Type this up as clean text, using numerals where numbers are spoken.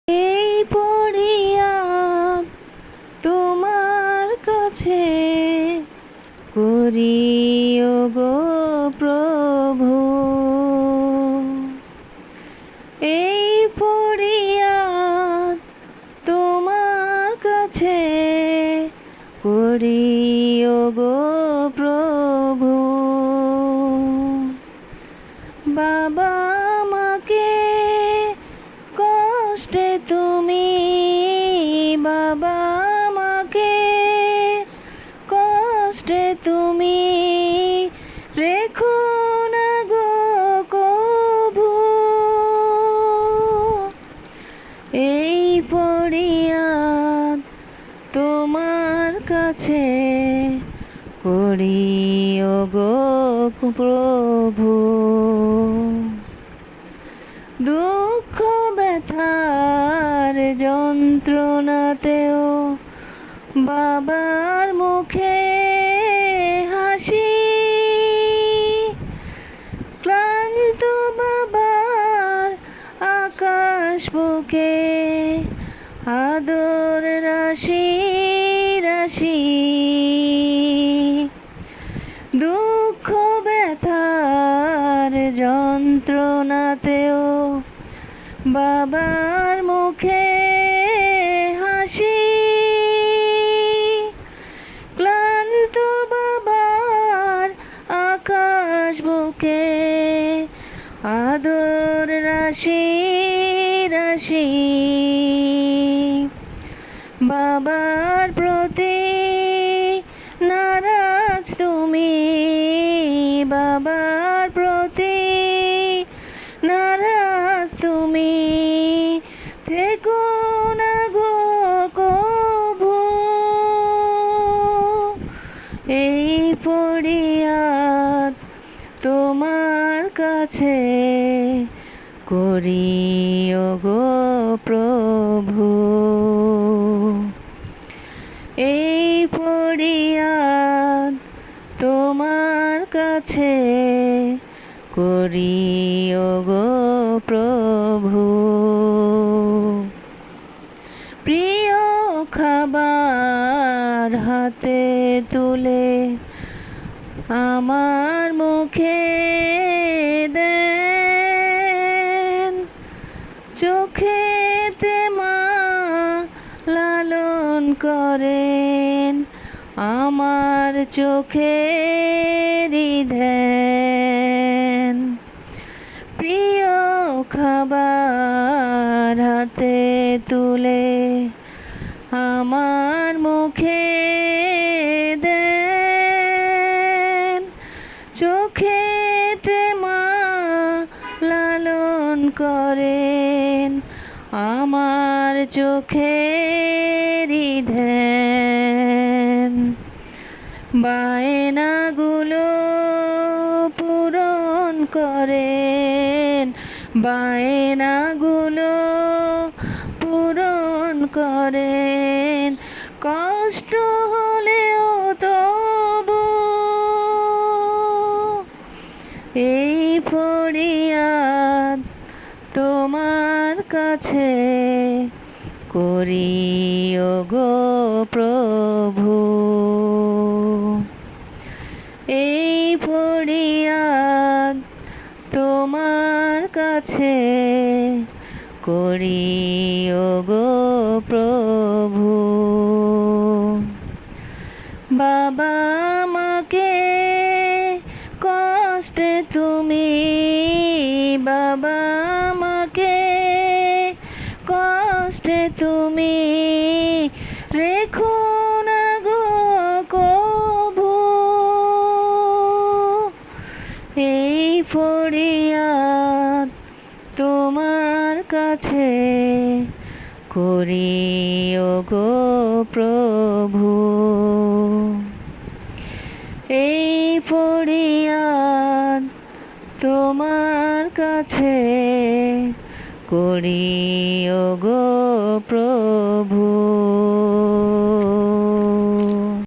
এই পড়িয়া তোমার কাছে করি গো প্রভু। এই পড়িয়া তোমার কাছে করি গো প্রভু। বাবা মাকে কষ্টে তুমি, বাবা মাকে কষ্টে তুমি রেখো না গো কভু। এই পড়িয়া তোমার কাছে করি গো প্রভু। দুঃখ ব্যথার যন্ত্রণাতেও বাবার মুখে হাসি, ক্লান্ত বাবার আকাশ বুকে আদর রাশি রাশি। দুঃখ ব্যথার যন্ত্রণাতেও বাবার মুখে হাসি, ক্লান্ত বাবার আকাশ বুকে আদর রাশি রাশি। বাবার প্রতি নারাজ তুমি, বাবার প্রতি নারাজ তুমি থেকো না গো কভু। এই পড়িয়া তোমার কাছে করি গো প্রভু। এই পড়িয়া তোমার কাছে করি গো প্রভু। প্রিয় খাবার হাতে তুলে আমার মুখে দেন, চোখেতে মা লালন করেন আমার চোখেরই ধ্যান। প্রিয় খাবার হাতে তুলে আমার মুখে দেন, চোখেতে মা লালন করেন আমার চোখেরই ধ্যান। বায়নাগুলো পূরণ করেন, বায়নাগুলো পূরণ করেন, কষ্ট হলেও তবু এই পড়িয়া তোমার কাছে করি গো প্রভু। এই পড়িয়া তোমার কাছে করি গো প্রভু। বাবা মাকে কষ্টে তুমি, বাবা মাকে কষ্টে তুমি রেখো না গো কভু। এই পড়িয়া তোমার কাছে করি গো প্রভু। এই পড়িয়া তোমার কাছে করি গো প্রভু।